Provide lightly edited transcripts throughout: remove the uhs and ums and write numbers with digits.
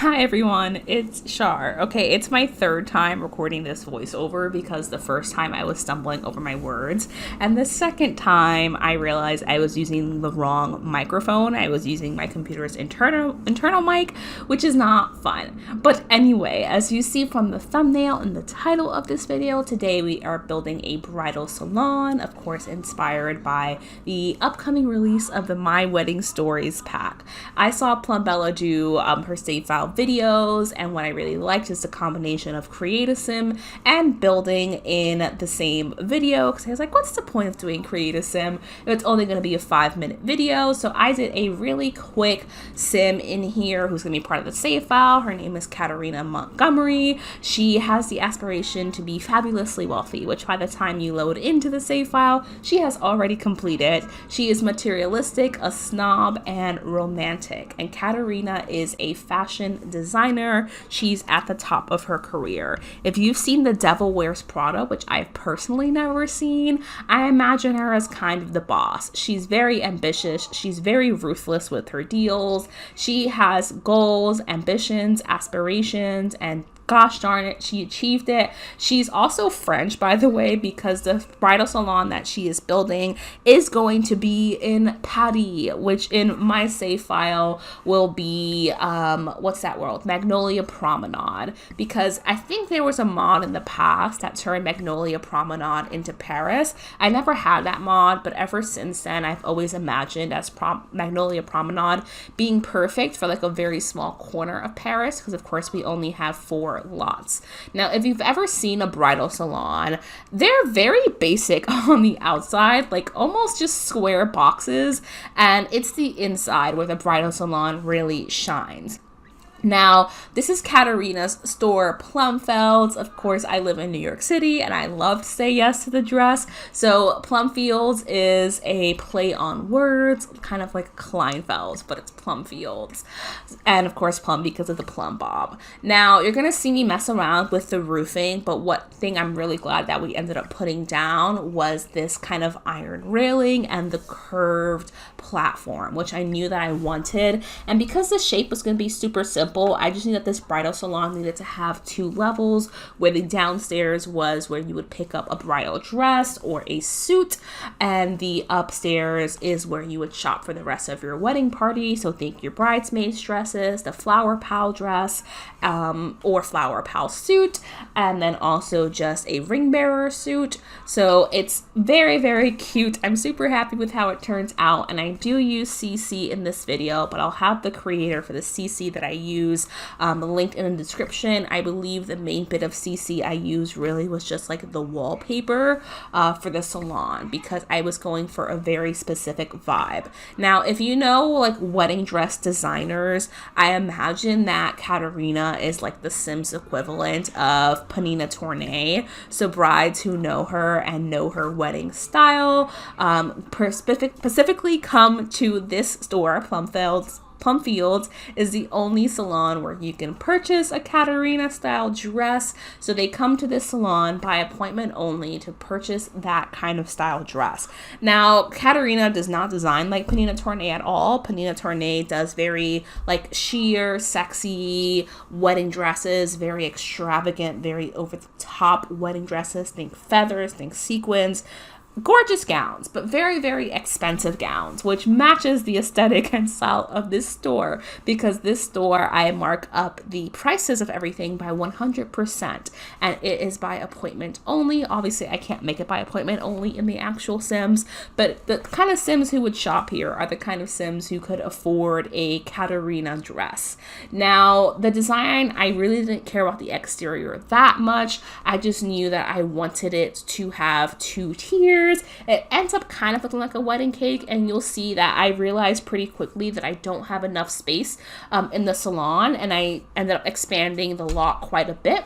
Hi everyone, it's Shar. Okay, it's my third time recording this voiceover because the first time I was stumbling over my words, and the second time I realized I was using the wrong microphone. I was using my computer's internal mic, which is not fun. But anyway, as you see from the thumbnail and the title of this video, today we are building a bridal salon, of course inspired by the upcoming release of the My Wedding Stories pack. I saw Plumfields do her save file videos, and what I really liked is the combination of Create a Sim and building in the same video, because I was like, what's the point of doing Create a Sim if it's only going to be a 5-minute video? So I did a really quick sim in here who's going to be part of the save file. Her name is Katarina Montgomery. She has the aspiration to be fabulously wealthy, which by the time you load into the save file, she has already completed. She is materialistic, a snob, and romantic. And Katarina is a fashion designer. She's at the top of her career. If you've seen The Devil Wears Prada, which I've personally never seen, I imagine her as kind of the boss. She's very ambitious. She's very ruthless with her deals. She has goals, ambitions, aspirations, and gosh darn it, she achieved it. She's also French, by the way, because the bridal salon that she is building is going to be in Paris, which in my save file will be, what's that world? Magnolia Promenade, because I think there was a mod in the past that turned Magnolia Promenade into Paris. I never had that mod, but ever since then, I've always imagined as Magnolia Promenade being perfect for like a very small corner of Paris, because of course we only have 4 lots. Now, if you've ever seen a bridal salon, they're very basic on the outside, like almost just square boxes, and it's the inside where the bridal salon really shines. Now, this is Katarina's store, Plumfields. Of course, I live in New York City and I love to say yes to the dress. So Plumfields is a play on words, kind of like Kleinfelds, but it's Plumfields. And of course, plum because of the plum bob. Now, you're going to see me mess around with the roofing, but what thing I'm really glad that we ended up putting down was this kind of iron railing and the curved platform, which I knew that I wanted. And because the shape was going to be super simple, I just knew that this bridal salon needed to have 2 levels, where the downstairs was where you would pick up a bridal dress or a suit, and the upstairs is where you would shop for the rest of your wedding party. So think your bridesmaid dresses, the flower pal dress, or flower pal suit, and then also just a ring bearer suit. So it's very, very cute. I'm super happy with how it turns out, and I do use CC in this video, but I'll have the creator for the CC that I use linked in the description. I believe the main bit of CC I used really was just like the wallpaper for the salon, because I was going for a very specific vibe. Now, if you know like wedding dress designers, I imagine that Katarina is like the Sims equivalent of Panina Tournay. So brides who know her and know her wedding style specifically come to this store. Plumfields is the only salon where you can purchase a Katarina style dress. So they come to this salon by appointment only to purchase that kind of style dress. Now, Katarina does not design like Panina Tournay at all. Panina Tournay does very like sheer, sexy wedding dresses, very extravagant, very over the top wedding dresses. Think feathers, think sequins. Gorgeous gowns, but very, very expensive gowns, which matches the aesthetic and style of this store, because this store, I mark up the prices of everything by 100%, and it is by appointment only. Obviously, I can't make it by appointment only in the actual Sims, but the kind of Sims who would shop here are the kind of Sims who could afford a Katarina dress. Now, the design, I really didn't care about the exterior that much. I just knew that I wanted it to have 2 tiers. It ends up kind of looking like a wedding cake, and you'll see that I realized pretty quickly that I don't have enough space in the salon, and I ended up expanding the lot quite a bit.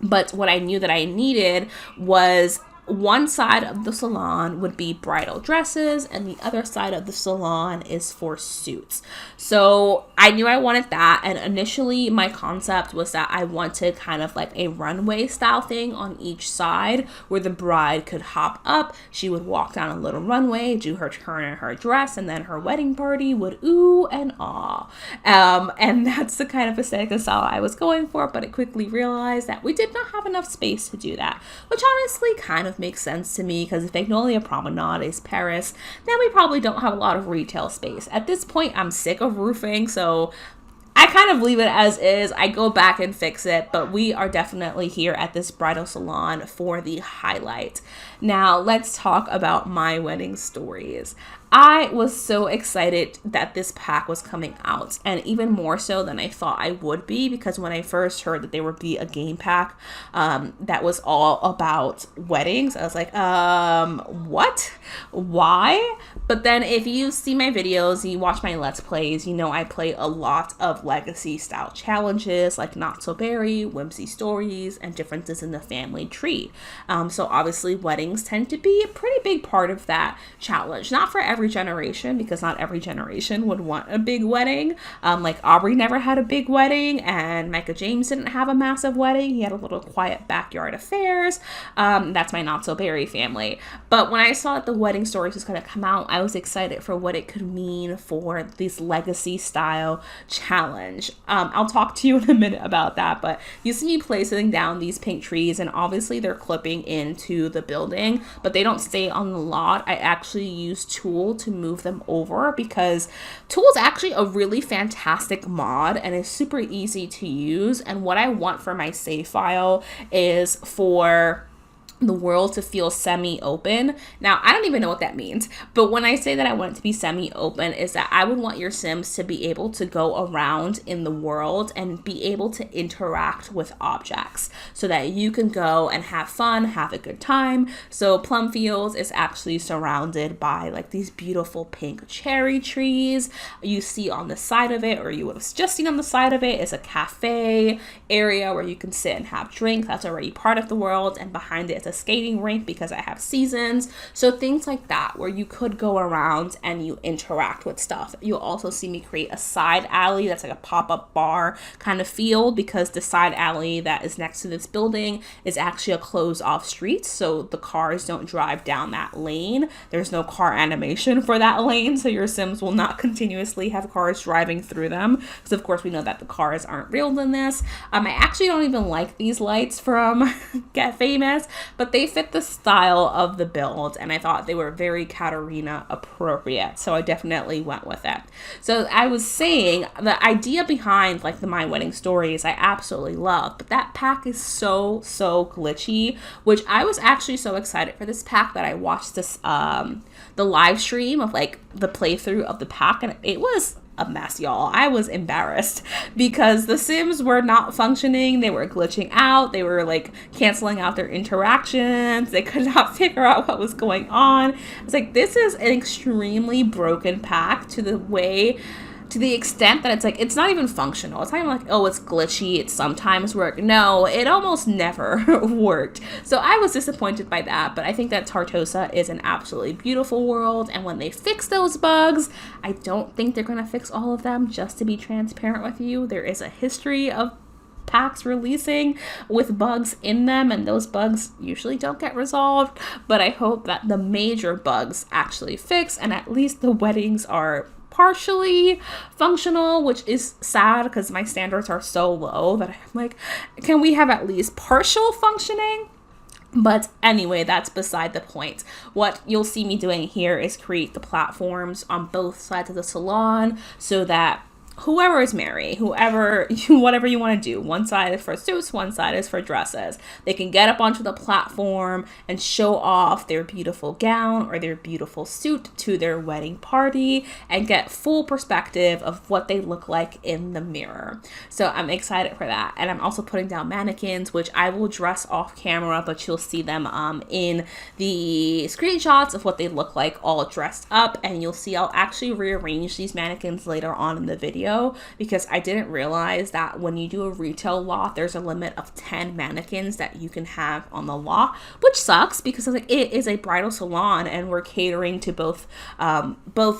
But what I knew that I needed was one side of the salon would be bridal dresses and the other side of the salon is for suits. So I knew I wanted that, and initially my concept was that I wanted kind of like a runway style thing on each side where the bride could hop up, she would walk down a little runway, do her turn in her dress, and then her wedding party would ooh and ah. And that's the kind of aesthetic and style I was going for, but I quickly realized that we did not have enough space to do that, which honestly kind of makes sense to me, because if Magnolia Promenade is Paris, then we probably don't have a lot of retail space. At this point, I'm sick of roofing, so I kind of leave it as is. I go back and fix it, but we are definitely here at this bridal salon for the highlight. Now, let's talk about my wedding stories. I was so excited that this pack was coming out, and even more so than I thought I would be, because when I first heard that there would be a game pack that was all about weddings, I was like, what? Why? But then if you see my videos, you watch my Let's Plays, you know I play a lot of legacy style challenges like Not So Berry, Whimsy Stories, and Differences in the Family Tree. So obviously weddings tend to be a pretty big part of that challenge. Not for every generation, because not every generation would want a big wedding. Like Aubrey never had a big wedding, and Micah James didn't have a massive wedding. He had a little quiet backyard affairs. That's my Not So Berry family. But when I saw that the wedding stories was going to come out, I was excited for what it could mean for this legacy style challenge. I'll talk to you in a minute about that, but you see me placing down these pink trees, and obviously they're clipping into the building, but they don't stay on the lot. I actually use Tool to move them over, because Tool is actually a really fantastic mod and is super easy to use. And what I want for my save file is for the world to feel semi-open. Now, I don't even know what that means, but when I say that I want it to be semi-open, is that I would want your Sims to be able to go around in the world and be able to interact with objects so that you can go and have fun, have a good time. So Plumfields is actually surrounded by like these beautiful pink cherry trees. You see on the side of it, or you would have just seen on the side of it, is a cafe area where you can sit and have drinks. That's already part of the world, and behind it is a skating rink because I have seasons. So things like that where you could go around and you interact with stuff. You'll also see me create a side alley that's like a pop-up bar kind of feel, because the side alley that is next to this building is actually a closed off street, so the cars don't drive down that lane. There's no car animation for that lane, so your Sims will not continuously have cars driving through them, because of course we know that the cars aren't real in this. I actually don't even like these lights from Get Famous, but they fit the style of the build, and I thought they were very Katarina appropriate, so I definitely went with it. So I was saying, the idea behind like the My Wedding Stories I absolutely love, but that pack is so glitchy, which I was actually so excited for this pack that I watched this the live stream of like the playthrough of the pack, and it was a mess, y'all. I was embarrassed because the Sims were not functioning. They were glitching out. They were like canceling out their interactions. They could not figure out what was going on. It's like, this is an extremely broken pack to the extent that it's like, it's not even functional. It's not even like, oh, it's glitchy, it sometimes worked. No, it almost never worked. So I was disappointed by that, but I think that Tartosa is an absolutely beautiful world, and when they fix those bugs, I don't think they're gonna fix all of them. Just to be transparent with you, there is a history of packs releasing with bugs in them, and those bugs usually don't get resolved, but I hope that the major bugs actually fix, and at least the weddings are partially functional, which is sad because my standards are so low that I'm like, can we have at least partial functioning? But anyway, that's beside the point. What you'll see me doing here is create the platforms on both sides of the salon so that whoever is married, whatever you want to do, one side is for suits, one side is for dresses. They can get up onto the platform and show off their beautiful gown or their beautiful suit to their wedding party and get full perspective of what they look like in the mirror. So I'm excited for that. And I'm also putting down mannequins, which I will dress off camera, but you'll see them in the screenshots of what they look like all dressed up. And you'll see I'll actually rearrange these mannequins later on in the video video, because I didn't realize that when you do a retail lot, there's a limit of 10 mannequins that you can have on the lot, which sucks because like it is a bridal salon and we're catering to both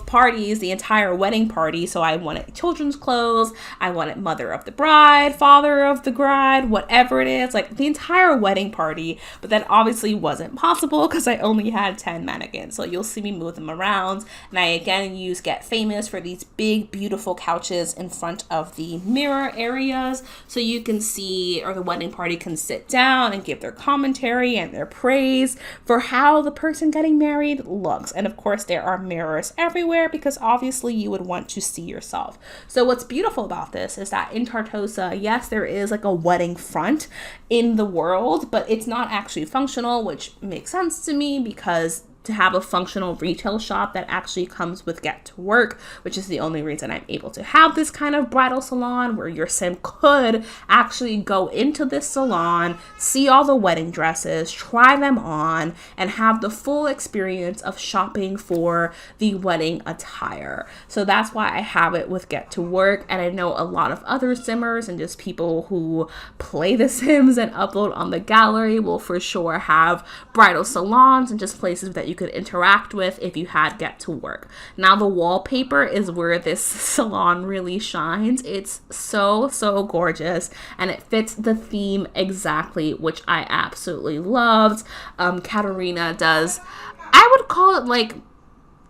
parties, the entire wedding party. So I wanted children's clothes, I wanted mother of the bride, father of the bride, whatever it is, like the entire wedding party. But that obviously wasn't possible because I only had 10 mannequins. So you'll see me move them around. And I again use Get Famous for these big, beautiful couches in front of the mirror areas. So you can see, or the wedding party can sit down and give their commentary and their praise for how the person getting married looks. And of course, there are mirrors everywhere because obviously you would want to see yourself. So what's beautiful about this is that in Tartosa, yes, there is like a wedding front in the world, but it's not actually functional, which makes sense to me because to have a functional retail shop that actually comes with Get to Work, which is the only reason I'm able to have this kind of bridal salon where your sim could actually go into this salon, see all the wedding dresses, try them on, and have the full experience of shopping for the wedding attire. So that's why I have it with Get to Work. And I know a lot of other simmers and just people who play the Sims and upload on the gallery will for sure have bridal salons and just places that you could interact with if you had Get to Work. Now the wallpaper is where this salon really shines. It's so gorgeous and it fits the theme exactly, which I absolutely loved. Katarina does, I would call it like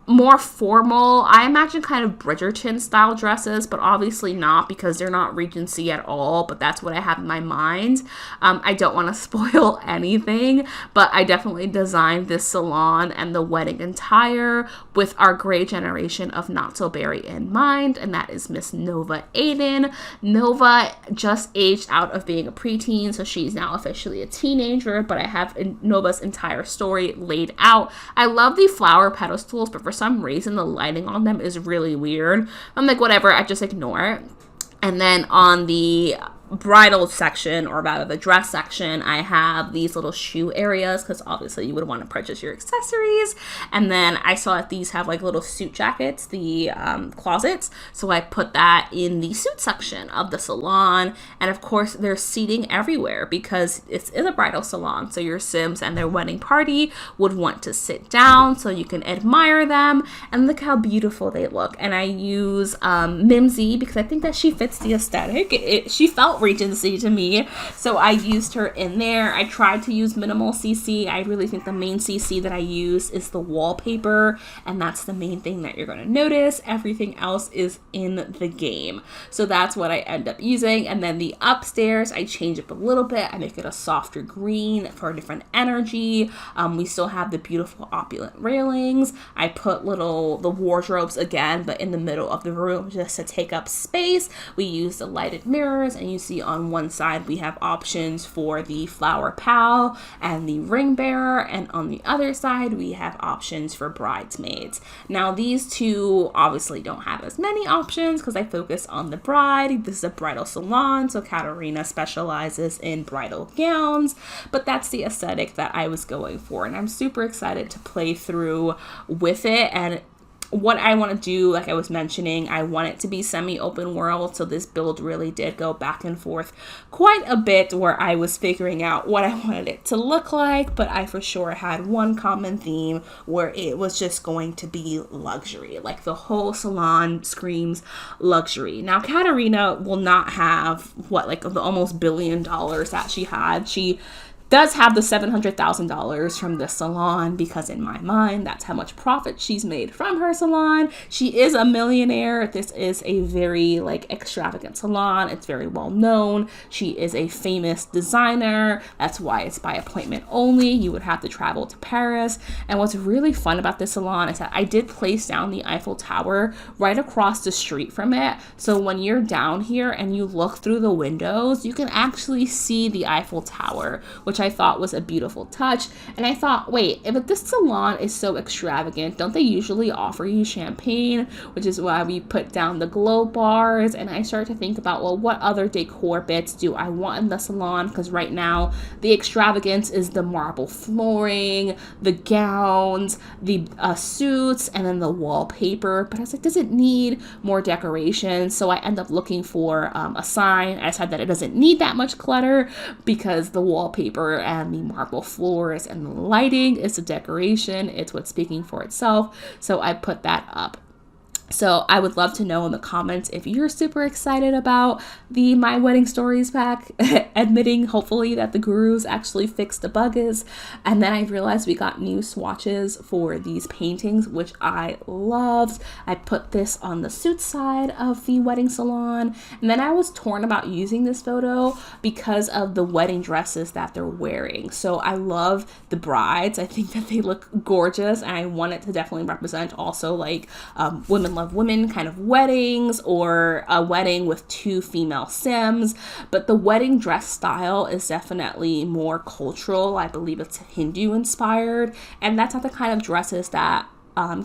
more formal. I imagine kind of Bridgerton style dresses, but obviously not because they're not Regency at all, but that's what I have in my mind. I don't want to spoil anything, but I definitely designed this salon and the wedding attire with our gray generation of Not So Berry in mind, and that is Miss Nova Aiden. Nova just aged out of being a preteen, so she's now officially a teenager, but I have Nova's entire story laid out. I love the flower pedestals, but for some reason the lighting on them is really weird. I'm like, whatever, I just ignore it. And then on the bridal section, or rather the dress section, I have these little shoe areas because obviously you would want to purchase your accessories. And then I saw that these have like little suit jackets, the closets, so I put that in the suit section of the salon. And of course there's seating everywhere because it's a bridal salon, so your sims and their wedding party would want to sit down so you can admire them and look how beautiful they look. And I use Mimsy because I think that she fits the aesthetic. She felt Regency to me, so I used her in there. I tried to use minimal CC. I really think the main CC that I use is the wallpaper, and that's the main thing that you're going to notice. Everything else is in the game, so that's what I end up using. And then the upstairs, I change up a little bit. I make it a softer green for a different energy. We still have the beautiful opulent railings. I put the wardrobes again, but in the middle of the room just to take up space. We use the lighted mirrors, and you see on one side we have options for the flower pal and the ring bearer, and on the other side we have options for bridesmaids. Now these two obviously don't have as many options because I focus on the bride. This is a bridal salon, so Katarina specializes in bridal gowns, but that's the aesthetic that I was going for, and I'm super excited to play through with it. And what I want to do, like I was mentioning, I want it to be semi-open world, so this build really did go back and forth quite a bit where I was figuring out what I wanted it to look like, but I for sure had one common theme where it was just going to be luxury. Like the whole salon screams luxury. Now Katarina will not have the almost $1 billion that she had. She does have the $700,000 from the salon because in my mind, that's how much profit she's made from her salon. She is a millionaire. This is a very extravagant salon. It's very well known. She is a famous designer. That's why it's by appointment only. You would have to travel to Paris. And what's really fun about this salon is that I did place down the Eiffel Tower right across the street from it. So when you're down here and you look through the windows, you can actually see the Eiffel Tower, which which I thought was a beautiful touch. And I thought, wait, if this salon is so extravagant, don't they usually offer you champagne? Which is why we put down the glow bars. And I started to think about, well, what other decor bits do I want in the salon? Because right now the extravagance is the marble flooring, the gowns, the suits, and then the wallpaper. But I was like, does it need more decoration? So I end up looking for a sign. I said that it doesn't need that much clutter because the wallpaper and the marble floors and the lighting is the decoration. It's what's speaking for itself. So I put that up. So I would love to know in the comments if you're super excited about the My Wedding Stories pack, admitting hopefully that the gurus actually fixed the bugs. And then I realized we got new swatches for these paintings, which I loved. I put this on the suit side of the wedding salon. And then I was torn about using this photo because of the wedding dresses that they're wearing. So I love the brides. I think that they look gorgeous, and I want it to definitely represent also like women love women kind of weddings, or a wedding with two female sims. But the wedding dress style is definitely more cultural. I believe it's Hindu inspired, and that's not the kind of dresses that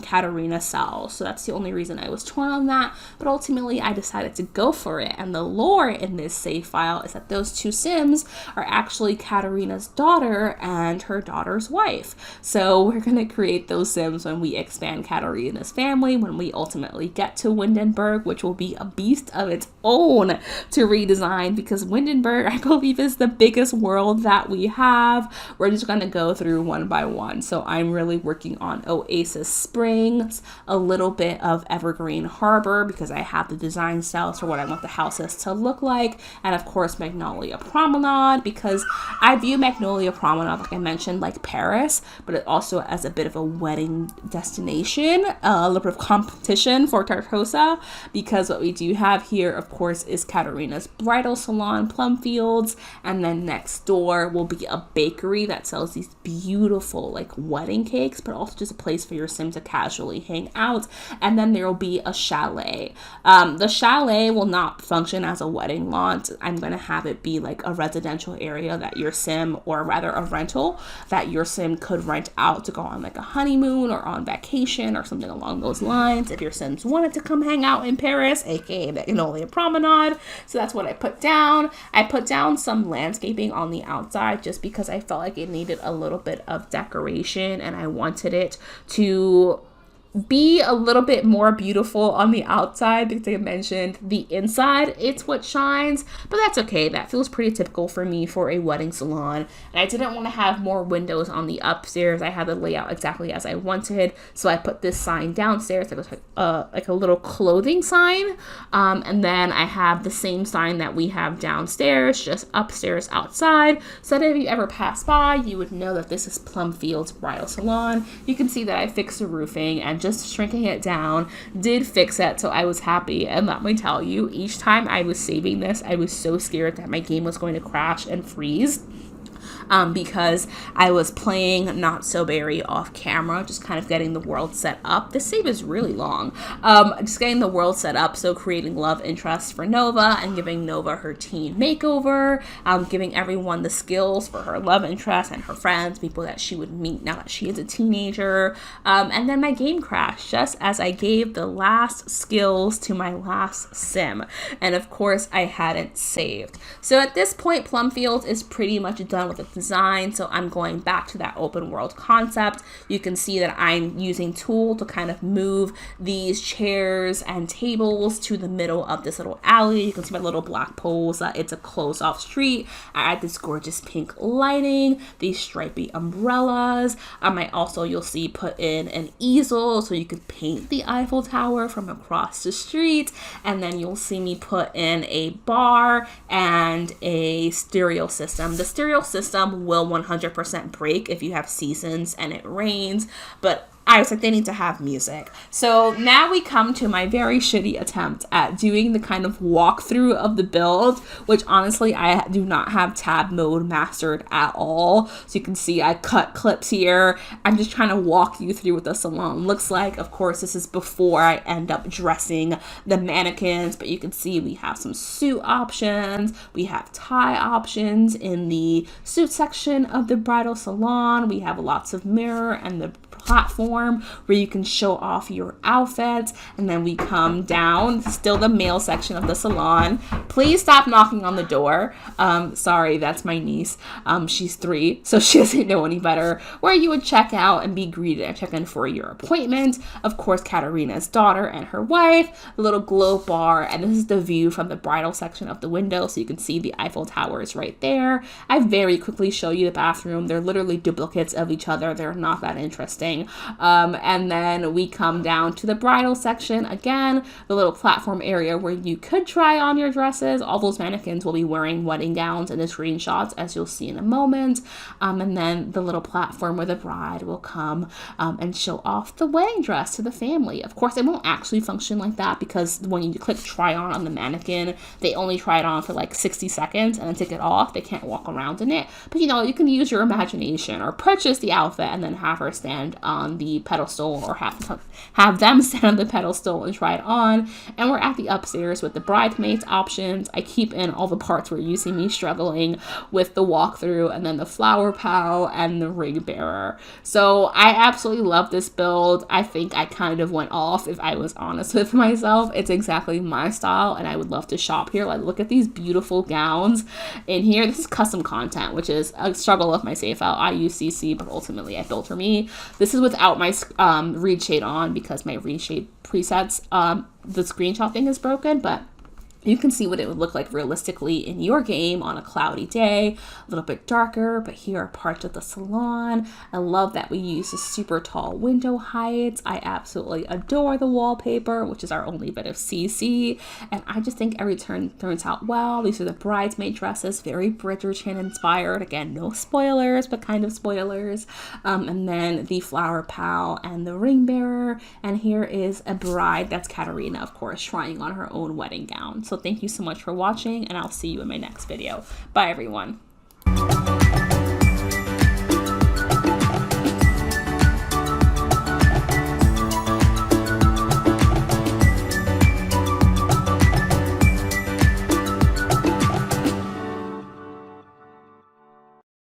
Katarina sells. So that's the only reason I was torn on that. But ultimately I decided to go for it. And the lore in this save file is that those two sims are actually Katarina's daughter and her daughter's wife. So we're going to create those sims when we expand Katarina's family, when we ultimately get to Windenburg, which will be a beast of its own to redesign, because Windenburg, I believe, is the biggest world that we have. We're just going to go through one by one. So I'm really working on Oasis Springs, a little bit of Evergreen Harbor, because I have the design styles for what I want the houses to look like, and of course Magnolia Promenade, because I view Magnolia Promenade, like I mentioned, like Paris, but it also as a bit of a wedding destination, a little bit of competition for Tartosa, because what we do have here, of course, is Katarina's bridal salon, Plumfields, and then next door will be a bakery that sells these beautiful like wedding cakes, but also just a place for your sims to casually hang out. And then there will be a chalet. The chalet will not function as a wedding lawn. I'm going to have it be like a residential area that your sim, or rather a rental that your sim could rent out to go on like a honeymoon or on vacation or something along those lines, if your sims wanted to come hang out in Paris, aka Magnolia Promenade. So that's what I put down. I put down some landscaping on the outside just because I felt like it needed a little bit of decoration, and I wanted it to be a little bit more beautiful on the outside, because I mentioned the inside, it's what shines, but that's okay. That feels pretty typical for me for a wedding salon. And I didn't want to have more windows on the upstairs. I had the layout exactly as I wanted, so I put this sign downstairs. It was like a little clothing sign, and then I have the same sign that we have downstairs, just upstairs outside, so that if you ever pass by, you would know that this is Plumfields Bridal Salon. You can see that I fixed the roofing, and just shrinking it down did fix it, so I was happy. And let me tell you, each time I was saving this, I was so scared that my game was going to crash and freeze. Because I was playing Not So Berry off camera, just kind of getting the world set up. This save is really long. Just getting the world set up, so creating love interests for Nova and giving Nova her teen makeover, giving everyone the skills for her love interest and her friends, people that she would meet now that she is a teenager. And then my game crashed just as I gave the last skills to my last sim. And of course, I hadn't saved. So at this point, Plumfields is pretty much done with the design, so I'm going back to that open world concept. You can see that I'm using Tool to kind of move these chairs and tables to the middle of this little alley. You can see my little black poles. It's a closed off street. I add this gorgeous pink lighting, these stripy umbrellas. I also, you'll see, put in an easel so you could paint the Eiffel Tower from across the street. And then you'll see me put in a bar and a stereo system. The stereo system will 100% break if you have seasons and it rains, but I was like, they need to have music. So now we come to my very shitty attempt at doing the kind of walkthrough of the build, which honestly, I do not have tab mode mastered at all. So you can see I cut clips here. I'm just trying to walk you through what the salon looks like. Of course, this is before I end up dressing the mannequins, but you can see we have some suit options. We have tie options in the suit section of the bridal salon. We have lots of mirror and the platform where you can show off your outfits. And then we come down, still the male section of the salon. Please stop knocking on the door. Sorry, that's my niece. She's 3, so she doesn't know any better. Where you would check out and be greeted and check in for your appointment. Of course, Katarina's daughter and her wife, a little glow bar, and this is the view from the bridal section of the window, so you can see the Eiffel Towers right there. I very quickly show you the bathroom. They're literally duplicates of each other. They're not that interesting. And then we come down to the bridal section again, the little platform area where you could try on your dresses. All those mannequins will be wearing wedding gowns in the screenshots, as you'll see in a moment. And then the little platform where the bride will come and show off the wedding dress to the family. Of course, it won't actually function like that because when you click try on the mannequin, they only try it on for like 60 seconds and then take it off. They can't walk around in it. But you know, you can use your imagination or purchase the outfit and then have her stand on the pedestal, or have them stand on the pedestal and try it on. And we're at the upstairs with the bridesmaids options. I keep in all the parts where you see me struggling with the walkthrough, and then the flower pal and the ring bearer. So I absolutely love this build. I think I kind of went off, if I was honest with myself. It's exactly my style, and I would love to shop here. Like, look at these beautiful gowns in here. This is custom content, which is a struggle with my save file. I use CC, but ultimately I built for me. This is without my reed shade on because my reed shade presets, the screenshot thing is broken, but you can see what it would look like realistically in your game on a cloudy day, a little bit darker, but here are parts of the salon. I love that we use the super tall window heights. I absolutely adore the wallpaper, which is our only bit of CC, and I just think every turn turns out well. These are the bridesmaid dresses, very Bridgerton inspired. Again, no spoilers, but kind of spoilers. And then the flower pal and the ring bearer, and here is a bride, that's Katarina, of course, trying on her own wedding gown. So thank you so much for watching, and I'll see you in my next video. Bye, everyone.